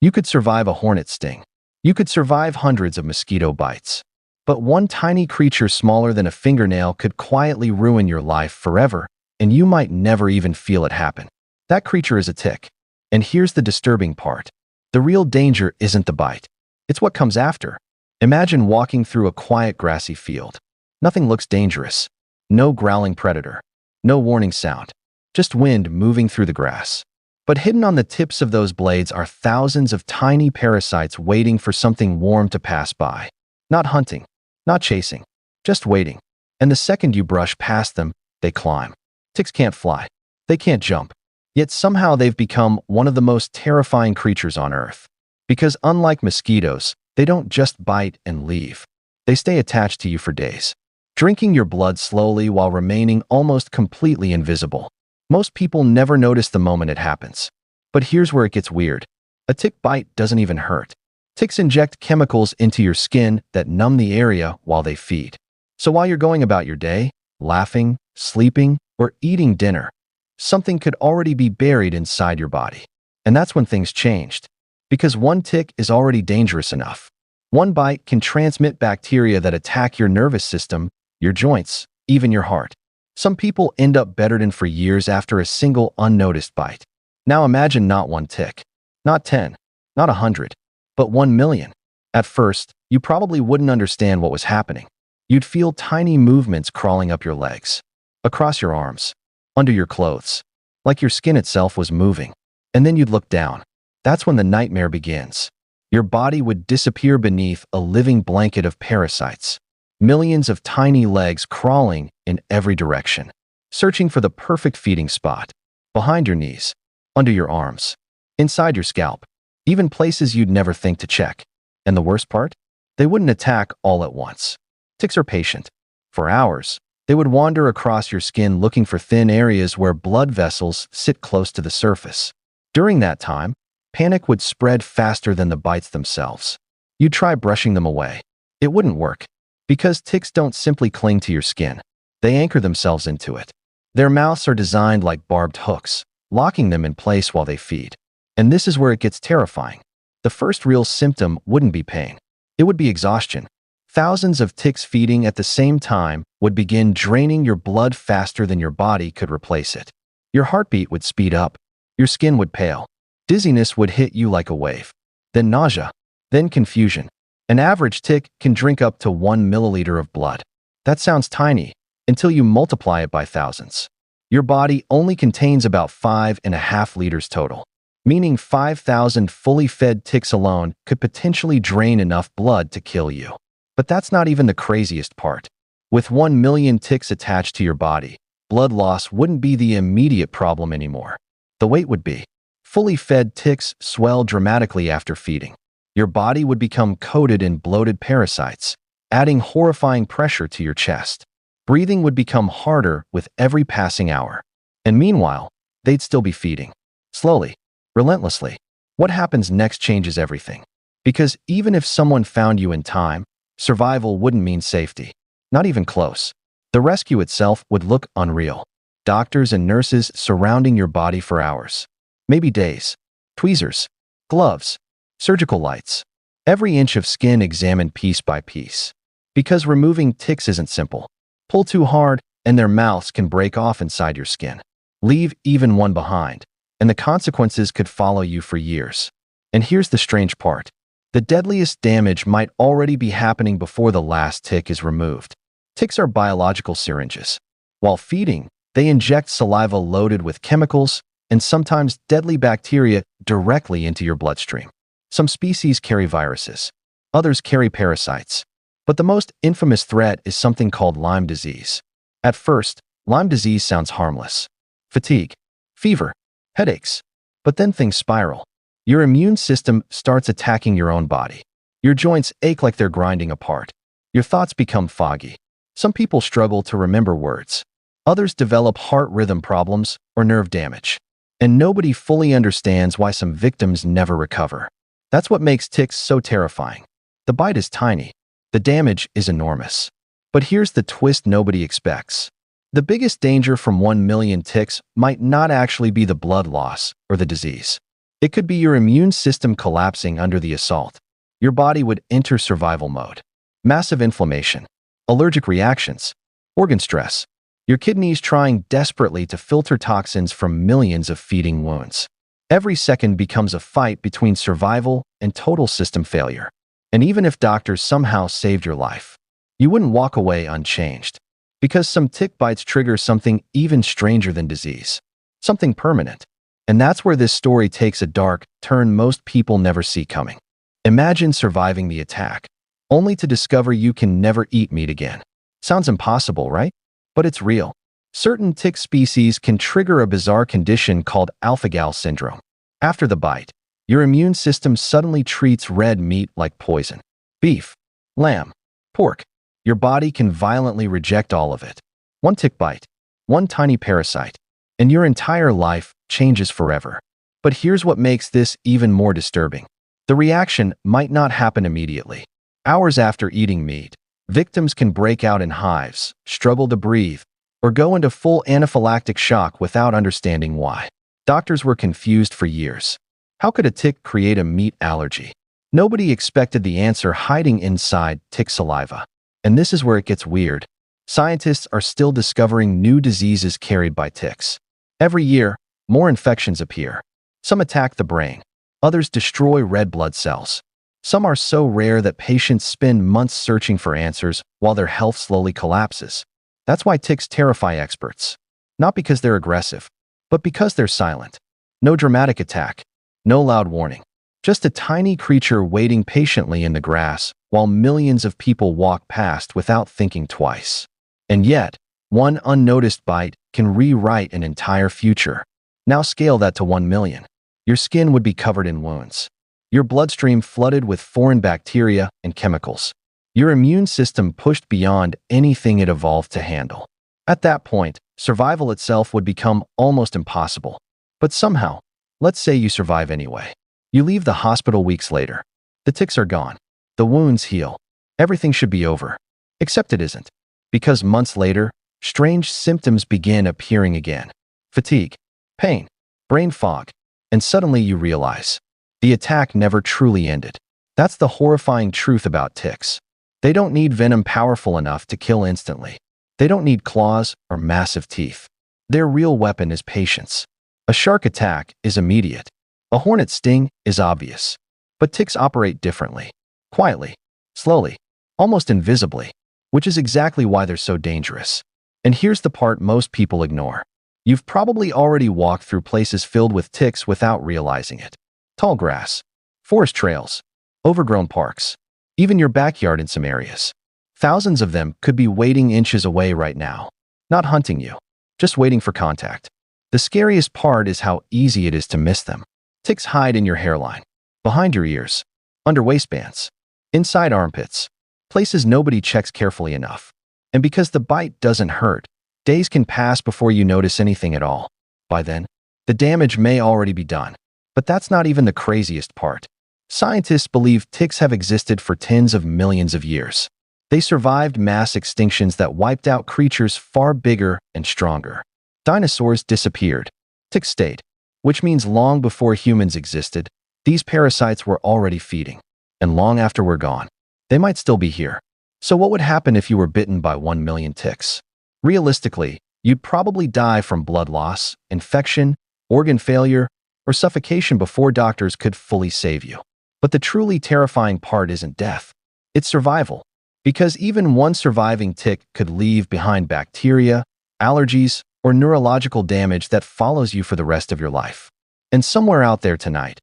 You could survive a hornet sting. You could survive hundreds of mosquito bites. But one tiny creature smaller than a fingernail could quietly ruin your life forever, and you might never even feel it happen. That creature is a tick. And here's the disturbing part. The real danger isn't the bite. It's what comes after. Imagine walking through a quiet grassy field. Nothing looks dangerous. No growling predator. No warning sound. Just wind moving through the grass. But hidden on the tips of those blades are thousands of tiny parasites waiting for something warm to pass by. Not hunting. Not chasing. Just waiting. And the second you brush past them, they climb. Ticks can't fly. They can't jump. Yet somehow they've become one of the most terrifying creatures on Earth. Because unlike mosquitoes, they don't just bite and leave. They stay attached to you for days, drinking your blood slowly while remaining almost completely invisible. Most people never notice the moment it happens. But here's where it gets weird. A tick bite doesn't even hurt. Ticks inject chemicals into your skin that numb the area while they feed. So while you're going about your day, laughing, sleeping, or eating dinner, something could already be buried inside your body. And that's when things changed. Because one tick is already dangerous enough. One bite can transmit bacteria that attack your nervous system, your joints, even your heart. Some people end up bedridden for years after a single unnoticed bite. Now imagine not one tick, not 10, not 100, but 1 million. At first, you probably wouldn't understand what was happening. You'd feel tiny movements crawling up your legs, across your arms, under your clothes, like your skin itself was moving. And then you'd look down. That's when the nightmare begins. Your body would disappear beneath a living blanket of parasites. Millions of tiny legs crawling in every direction, searching for the perfect feeding spot. Behind your knees, under your arms, inside your scalp, even places you'd never think to check. And the worst part? They wouldn't attack all at once. Ticks are patient. For hours, they would wander across your skin looking for thin areas where blood vessels sit close to the surface. During that time, panic would spread faster than the bites themselves. You'd try brushing them away. It wouldn't work. Because ticks don't simply cling to your skin. They anchor themselves into it. Their mouths are designed like barbed hooks, locking them in place while they feed. And this is where it gets terrifying. The first real symptom wouldn't be pain. It would be exhaustion. Thousands of ticks feeding at the same time would begin draining your blood faster than your body could replace it. Your heartbeat would speed up. Your skin would pale. Dizziness would hit you like a wave. Then nausea. Then confusion. An average tick can drink up to 1 milliliter of blood. That sounds tiny, until you multiply it by thousands. Your body only contains about 5.5 liters total, meaning 5,000 fully fed ticks alone could potentially drain enough blood to kill you. But that's not even the craziest part. With 1 million ticks attached to your body, blood loss wouldn't be the immediate problem anymore. The weight would be. Fully fed ticks swell dramatically after feeding. Your body would become coated in bloated parasites, adding horrifying pressure to your chest. Breathing would become harder with every passing hour. And meanwhile, they'd still be feeding. Slowly, relentlessly. What happens next changes everything. Because even if someone found you in time, survival wouldn't mean safety. Not even close. The rescue itself would look unreal. Doctors and nurses surrounding your body for hours. Maybe days. Tweezers. Gloves. Surgical lights. Every inch of skin examined piece by piece. Because removing ticks isn't simple. Pull too hard, and their mouths can break off inside your skin. Leave even one behind, and the consequences could follow you for years. And here's the strange part. The deadliest damage might already be happening before the last tick is removed. Ticks are biological syringes. While feeding, they inject saliva loaded with chemicals and sometimes deadly bacteria directly into your bloodstream. Some species carry viruses. Others carry parasites. But the most infamous threat is something called Lyme disease. At first, Lyme disease sounds harmless. Fatigue, fever, headaches. But then things spiral. Your immune system starts attacking your own body. Your joints ache like they're grinding apart. Your thoughts become foggy. Some people struggle to remember words. Others develop heart rhythm problems or nerve damage. And nobody fully understands why some victims never recover. That's what makes ticks so terrifying. The bite is tiny. The damage is enormous. But here's the twist nobody expects. The biggest danger from 1 million ticks might not actually be the blood loss or the disease. It could be your immune system collapsing under the assault. Your body would enter survival mode. Massive inflammation, allergic reactions, organ stress. Your kidneys trying desperately to filter toxins from millions of feeding wounds. Every second becomes a fight between survival and total system failure. And even if doctors somehow saved your life, you wouldn't walk away unchanged. Because some tick bites trigger something even stranger than disease. Something permanent. And that's where this story takes a dark turn most people never see coming. Imagine surviving the attack, only to discover you can never eat meat again. Sounds impossible, right? But it's real. Certain tick species can trigger a bizarre condition called alpha-gal syndrome. After the bite, your immune system suddenly treats red meat like poison. Beef, lamb, pork. Your body can violently reject all of it. One tick bite, one tiny parasite, and your entire life changes forever. But here's what makes this even more disturbing. The reaction might not happen immediately. Hours after eating meat, victims can break out in hives, struggle to breathe, or go into full anaphylactic shock without understanding why. Doctors were confused for years. How could a tick create a meat allergy? Nobody expected the answer hiding inside tick saliva. And this is where it gets weird. Scientists are still discovering new diseases carried by ticks. Every year, more infections appear. Some attack the brain. Others destroy red blood cells. Some are so rare that patients spend months searching for answers while their health slowly collapses. That's why ticks terrify experts. Not because they're aggressive, but because they're silent. No dramatic attack. No loud warning. Just a tiny creature waiting patiently in the grass while millions of people walk past without thinking twice. And yet, one unnoticed bite can rewrite an entire future. Now scale that to 1 million. Your skin would be covered in wounds. Your bloodstream flooded with foreign bacteria and chemicals. Your immune system pushed beyond anything it evolved to handle. At that point, survival itself would become almost impossible. But somehow, let's say you survive anyway. You leave the hospital weeks later. The ticks are gone. The wounds heal. Everything should be over. Except it isn't. Because months later, strange symptoms begin appearing again. Fatigue, pain, brain fog, and suddenly you realize the attack never truly ended. That's the horrifying truth about ticks. They don't need venom powerful enough to kill instantly. They don't need claws or massive teeth. Their real weapon is patience. A shark attack is immediate. A hornet sting is obvious. But ticks operate differently. Quietly, slowly, almost invisibly, which is exactly why they're so dangerous. And here's the part most people ignore. You've probably already walked through places filled with ticks without realizing it. Tall grass, forest trails, overgrown parks, even your backyard in some areas. Thousands of them could be waiting inches away right now. Not hunting you, just waiting for contact. The scariest part is how easy it is to miss them. Ticks hide in your hairline, behind your ears, under waistbands, inside armpits, places nobody checks carefully enough. And because the bite doesn't hurt, days can pass before you notice anything at all. By then, the damage may already be done. But that's not even the craziest part. Scientists believe ticks have existed for tens of millions of years. They survived mass extinctions that wiped out creatures far bigger and stronger. Dinosaurs disappeared. Ticks stayed, which means long before humans existed, these parasites were already feeding. And long after we're gone, they might still be here. So what would happen if you were bitten by 1 million ticks? Realistically, you'd probably die from blood loss, infection, organ failure, or suffocation before doctors could fully save you. But the truly terrifying part isn't death. It's survival. Because even one surviving tick could leave behind bacteria, allergies, or neurological damage that follows you for the rest of your life. And somewhere out there tonight,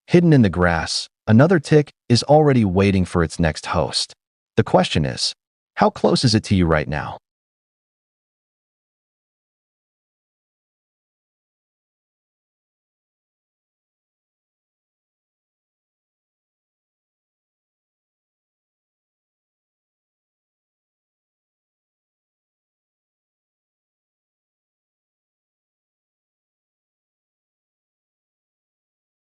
hidden in the grass, another tick is already waiting for its next host. The question is, how close is it to you right now?